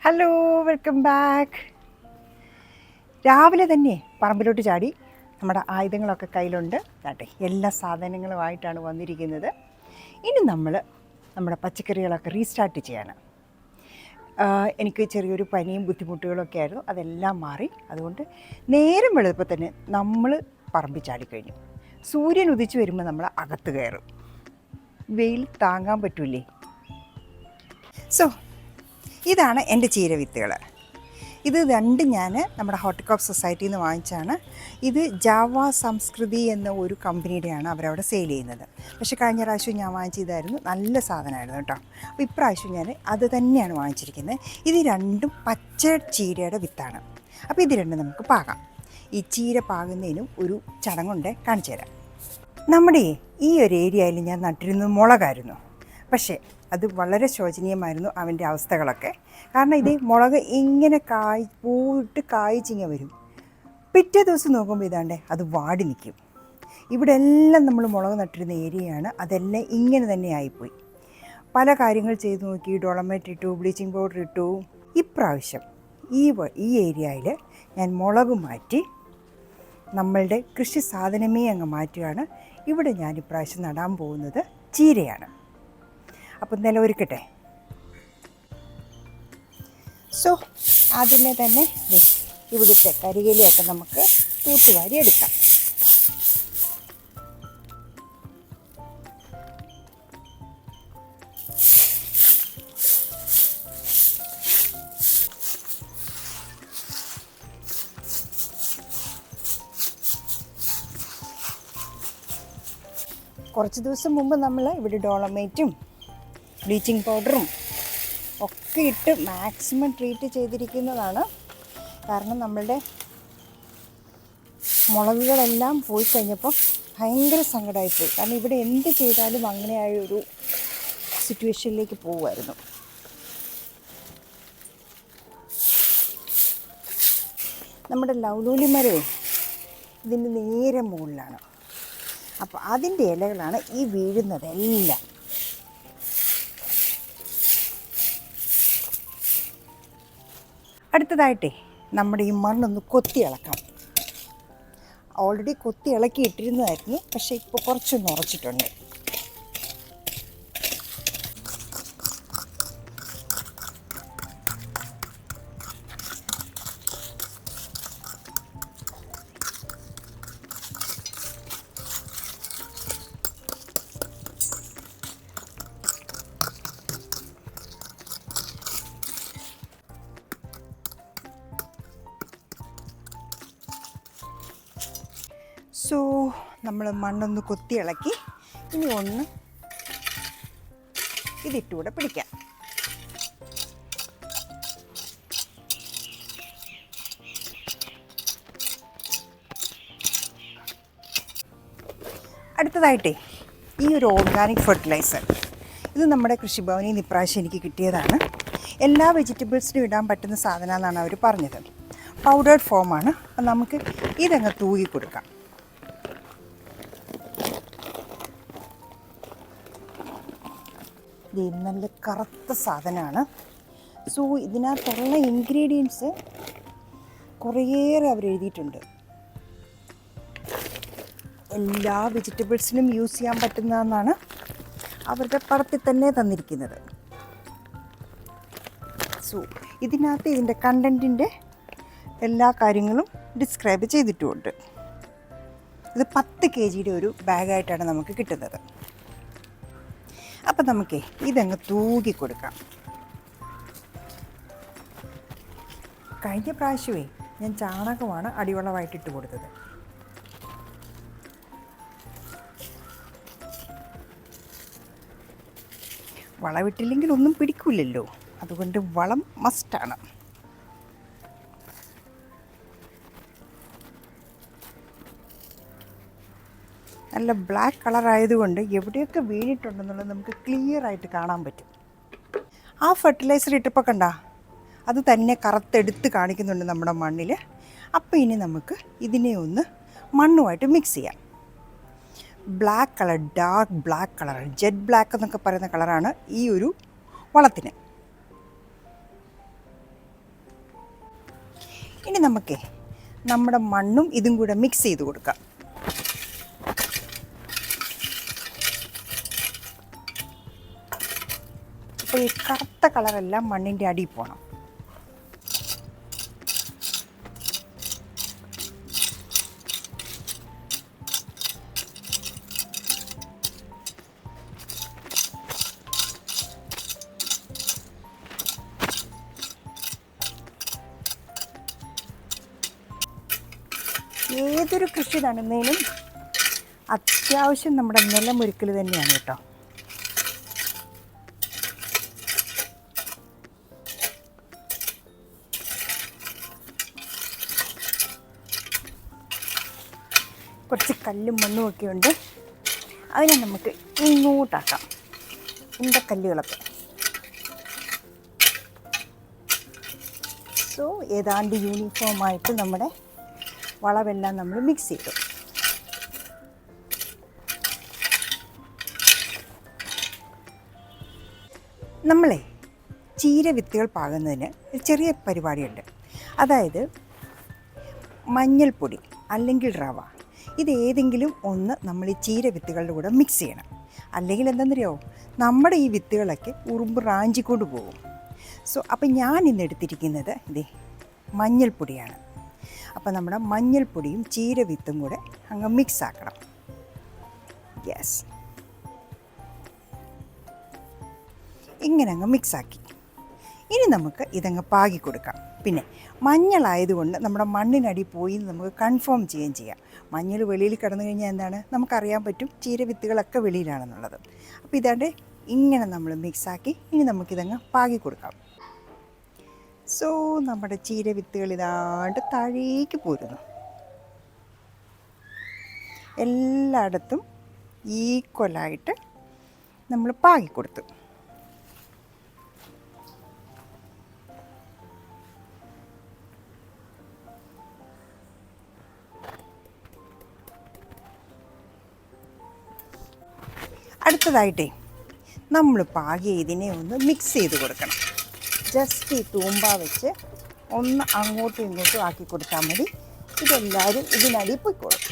Hello, welcome back. രാവിലെ തന്നെ പറമ്പിലോട്ട് ചാടി. നമ്മുടെ ആയുധങ്ങളൊക്കെ കയ്യിലുണ്ട്. കേട്ടെ, എല്ലാ സാധനങ്ങളുമായിട്ടാണ് വന്നിരിക്കുന്നത്. ഇനി നമ്മുടെ പച്ചക്കറികളൊക്കെ റീസ്റ്റാർട്ട് ചെയ്യാണ്. എനിക്ക് ചെറിയൊരു പനിയും ബുദ്ധിമുട്ടുകളൊക്കെ ആയിരുന്നു. അതെല്ലാം മാറി. അതുകൊണ്ട് നേരം വെളുപ്പം തന്നെ നമ്മൾ പറമ്പിൽ ചാടിക്കഴിഞ്ഞു. സൂര്യൻ ഉദിച്ച് വരുമ്പോൾ നമ്മൾ അകത്ത് കയറും. വെയിൽ താങ്ങാൻ പറ്റൂലേ. ഇതാണ് എൻ്റെ ചീരവിത്തുകൾ. ഇത് രണ്ടും ഞാൻ നമ്മുടെ ഹോർട്ടികോപ്പ് സൊസൈറ്റിയിൽ നിന്ന് വാങ്ങിച്ചാണ്. ഇത് ജാവ സംസ്കൃതി എന്ന ഒരു കമ്പനിയുടെയാണ് അവരവിടെ സെയിൽ ചെയ്യുന്നത്. പക്ഷേ കഴിഞ്ഞ പ്രാവശ്യം ഞാൻ വാങ്ങിച്ചതായിരുന്നു, നല്ല സാധനമായിരുന്നു കേട്ടോ. അപ്പോൾ ഇപ്രാവശ്യം ഞാൻ അത് തന്നെയാണ് വാങ്ങിച്ചിരിക്കുന്നത്. ഇത് രണ്ടും പച്ച ചീരയുടെ വിത്താണ്. അപ്പോൾ ഇത് രണ്ടും നമുക്ക് പാകാം. ഈ ചീര പാകുന്നതിനും ഒരു ചടങ്ങുണ്ട്, കാണിച്ചു തരാം. നമ്മുടെ ഈ ഒരു ഏരിയയിൽ ഞാൻ നട്ടിരുന്നത് മുളകായിരുന്നു. പക്ഷേ അത് വളരെ ശോചനീയമായിരുന്നു അവൻ്റെ അവസ്ഥകളൊക്കെ. കാരണം ഇത് മുളക് ഇങ്ങനെ പൂവിട്ട് കായ്ച്ചിങ്ങ വരും. പിറ്റേ ദിവസം നോക്കുമ്പോൾ ഇതാണ്ടേ അത് വാടി നിൽക്കും. ഇവിടെ എല്ലാം നമ്മൾ മുളക് നട്ടിരുന്ന ഏരിയയാണ്. അതെല്ലാം ഇങ്ങനെ തന്നെ ആയിപ്പോയി. പല കാര്യങ്ങൾ ചെയ്തു നോക്കി. ഡോളമൈറ്റ് ഇട്ടു, ബ്ലീച്ചിങ് പൗഡർ ഇട്ടു. ഇപ്രാവശ്യം ഈ ഏരിയയിൽ ഞാൻ മുളക് മാറ്റി നമ്മളുടെ കൃഷി സാധനമേ അങ്ങ് മാറ്റുകയാണ്. ഇവിടെ ഞാൻ ഇപ്രാവശ്യം നടാൻ പോകുന്നത് ചീരയാണ്. അപ്പം നിലവൊരുക്കട്ടെ. ആദ്യമേ തന്നെ ഇവിടുത്തെ കരിയിലയൊക്കെ നമുക്ക് തൂത്തുവാരി എടുക്കാം. കുറച്ച് ദിവസം മുമ്പ് നമ്മൾ ഇവിടെ ഡോളമൈറ്റും ബ്ലീച്ചിങ് പൗഡറും ഒക്കെ ഇട്ട് മാക്സിമം ട്രീറ്റ് ചെയ്തിരിക്കുന്നതാണ്. കാരണം നമ്മളുടെ മുളകുകളെല്ലാം പോയി കഴിഞ്ഞപ്പോൾ ഭയങ്കര സങ്കടമായിപ്പോയി. കാരണം ഇവിടെ എന്ത് ചെയ്താലും അങ്ങനെയായൊരു സിറ്റുവേഷനിലേക്ക് പോകുമായിരുന്നു. നമ്മുടെ ലൗലൂലി മരവും ഇതിൻ്റെ നേരെ മുകളിലാണ്. അപ്പോൾ അതിൻ്റെ ഇലകളാണ് ഈ വീഴുന്നതെല്ലാം. അടുത്തതായിട്ടേ നമ്മുടെ ഈ മണ്ണൊന്ന് കൊത്തി ഇളക്കാം. ഓൾറെഡി കൊത്തി ഇളക്കി ഇട്ടിരുന്നതായിരുന്നു, പക്ഷേ ഇപ്പോൾ കുറച്ചൊന്ന് ഉറച്ചിട്ടുണ്ട്. നമ്മൾ മണ്ണൊന്ന് കൊത്തി ഇളക്കി. ഇനി ഒന്ന് ഇതിട്ടുകൂടെ പിടിക്കാം. അടുത്തതായിട്ടേ ഈ ഒരു ഓർഗാനിക് ഫെർട്ടിലൈസർ, ഇത് നമ്മുടെ കൃഷിഭവനിൽ നിന്ന് ഇപ്രാവശ്യം എനിക്ക് കിട്ടിയതാണ്. എല്ലാ വെജിറ്റബിൾസിനും ഇടാൻ പറ്റുന്ന സാധനമെന്നാണ് അവർ പറഞ്ഞത്. പൗഡേർഡ് ഫോമാണ്. അപ്പം നമുക്ക് ഇതങ്ങ് തൂകി കൊടുക്കാം. ഇത് നല്ല കറുത്ത സാധനമാണ്. ഇതിനകത്തുള്ള ഇൻഗ്രീഡിയൻസ് കുറേയേറെ അവർ എഴുതിയിട്ടുണ്ട്. എല്ലാ വെജിറ്റബിൾസിനും യൂസ് ചെയ്യാൻ പറ്റുന്നതെന്നാണ് അവരുടെ പടത്തിൽ തന്നെ തന്നിരിക്കുന്നത്. ഇതിനകത്ത് ഇതിൻ്റെ കണ്ടൻറ്റിൻ്റെ എല്ലാ കാര്യങ്ങളും ഡിസ്ക്രൈബ് ചെയ്തിട്ടുമുണ്ട്. ഇത് 10 kg ഒരു ബാഗായിട്ടാണ് നമുക്ക് കിട്ടുന്നത്. അപ്പം നമുക്കേ ഇതങ്ങ് തൂക്കി കൊടുക്കാം. കഴിഞ്ഞ പ്രാവശ്യമേ ഞാൻ ചാണകമാണ് അടിവളമായിട്ടിട്ട് കൊടുത്തത്. വളമിട്ടില്ലെങ്കിൽ ഒന്നും പിടിക്കില്ലല്ലോ, അതുകൊണ്ട് വളം മസ്റ്റാണ്. നല്ല ബ്ലാക്ക് കളറായതുകൊണ്ട് എവിടെയൊക്കെ വീണിട്ടുണ്ടെന്നുള്ളത് നമുക്ക് ക്ലിയർ ആയിട്ട് കാണാൻ പറ്റും. ആ ഫെർട്ടിലൈസർ ഇട്ടപ്പോൾ കണ്ട അത് തന്നെ കറുത്തെടുത്ത് കാണിക്കുന്നുണ്ട് നമ്മുടെ മണ്ണിൽ. അപ്പോൾ ഇനി നമുക്ക് ഇതിനെ ഒന്ന് മണ്ണുമായിട്ട് മിക്സ് ചെയ്യാം. Black colour, dark black colour, jet black എന്നൊക്കെ പറയുന്ന കളറാണ് ഈ ഒരു വളത്തിന്. ഇനി നമുക്കേ നമ്മുടെ മണ്ണും ഇതും കൂടെ മിക്സ് ചെയ്ത് കൊടുക്കാം. അപ്പോൾ ഈ കറുത്ത കളറെല്ലാം മണ്ണിൻ്റെ അടിയിൽ പോകണം. ഏതൊരു കൃഷി നടുന്നതിനും അത്യാവശ്യം നമ്മുടെ നിലമൊരുക്കൽ തന്നെയാണ് കേട്ടോ. കുറച്ച് കല്ലും മണ്ണും ഒക്കെ ഉണ്ട്, അതിനെ നമുക്ക് ഇങ്ങോട്ടാക്കാം. ഉണ്ടക്കല്ലുകളൊക്കെ. സോ ഏതാണ്ട് യൂണിഫോമായിട്ട് നമ്മുടെ വളമെല്ലാം നമ്മൾ മിക്സ് ചെയ്തു. നമ്മളെ ചീര വിത്തുകൾ പാകുന്നതിന് ഒരു ചെറിയ പരിപാടിയുണ്ട്. അതായത് മഞ്ഞൾപ്പൊടി അല്ലെങ്കിൽ റവ, ഇതേതെങ്കിലും ഒന്ന് നമ്മൾ ഈ ചീര വിത്തുകളുടെ കൂടെ മിക്സ് ചെയ്യണം. അല്ലെങ്കിൽ എന്താണെന്നറിയോ, നമ്മുടെ ഈ വിത്തുകളൊക്കെ ഉറുമ്പ് റാഞ്ചിക്കൊണ്ട് പോകും. സോ അപ്പം ഞാൻ ഇന്ന് എടുത്തിരിക്കുന്നത് ഇതേ മഞ്ഞൾപ്പൊടിയാണ്. അപ്പോൾ നമ്മുടെ മഞ്ഞൾപ്പൊടിയും ചീര വിത്തും കൂടെ അങ്ങ് മിക്സ് ആക്കണം. യെസ്, ഇങ്ങനെ അങ്ങ് മിക്സാക്കി ഇനി നമുക്ക് ഇതങ്ങ് പാകി കൊടുക്കാം. പിന്നെ മഞ്ഞളായതുകൊണ്ട് നമ്മുടെ മണ്ണിനടി പോയി നമുക്ക് കൺഫേം ചെയ്യുകയും ചെയ്യാം. മഞ്ഞൾ വെളിയിൽ കിടന്നു കഴിഞ്ഞാൽ എന്താണ്, നമുക്കറിയാൻ പറ്റും ചീര വിത്തുകളൊക്കെ വെളിയിലാണെന്നുള്ളത്. അപ്പോൾ ഇതാണ്ട് ഇങ്ങനെ നമ്മൾ മിക്സാക്കി ഇനി നമുക്കിതങ്ങ് പാകി കൊടുക്കാം. സോ നമ്മുടെ ചീര വിത്തുകൾ ഇതാണ്ട് താഴേക്ക് പോരുന്നു. എല്ലായിടത്തും ഈക്വലായിട്ട് നമ്മൾ പാകി കൊടുത്തു. അടുത്തതായിട്ടേ നമ്മൾ പാകി ഇതിനെ ഒന്ന് മിക്സ് ചെയ്ത് കൊടുക്കണം. ജസ്റ്റ് ഈ തൂമ്പ വെച്ച് ഒന്ന് അങ്ങോട്ടും ഇങ്ങോട്ടും ആക്കി കൊടുത്താൽ മതി. ഇതെല്ലാവരും ഇതിനടി പൊയ്ക്കോളും.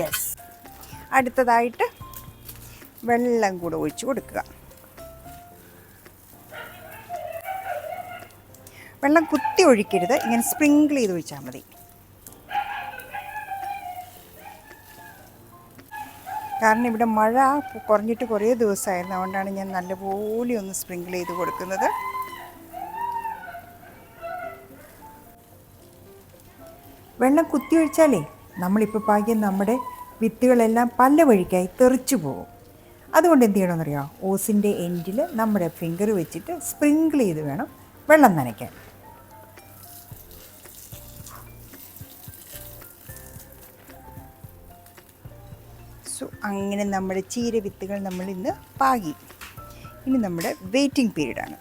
യെസ്, അടുത്തതായിട്ട് വെള്ളം കൂടെ ഒഴിച്ച് കൊടുക്കുക. വെള്ളം കുത്തി ഒഴിക്കരുത്, ഇങ്ങനെ സ്പ്രിങ്കിൾ ചെയ്ത് ഒഴിച്ചാൽ മതി. കാരണം ഇവിടെ മഴ കുറഞ്ഞിട്ട് കുറേ ദിവസമായിരുന്നു, അതുകൊണ്ടാണ് ഞാൻ നല്ലപോലെ ഒന്ന് സ്പ്രിങ്കിൾ ചെയ്ത് കൊടുക്കുന്നത്. വെള്ളം കുത്തി ഒഴിച്ചാലേ നമ്മളിപ്പോൾ പാകിയ നമ്മുടെ വിത്തുകളെല്ലാം പല വഴിക്കായി തെറിച്ചു പോകും. അതുകൊണ്ട് എന്ത് ചെയ്യണമെന്നറിയാം, ഓസിൻ്റെ എൻഡിൽ നമ്മുടെ ഫിംഗർ വെച്ചിട്ട് സ്പ്രിങ്കിൾ ചെയ്ത് വേണം വെള്ളം നനയ്ക്കാൻ. സോ അങ്ങനെ നമ്മുടെ ചീര വിത്തുകൾ നമ്മൾ ഇന്ന് പാകി. ഇനി നമ്മുടെ വെയിറ്റിംഗ് പീരീഡാണ്.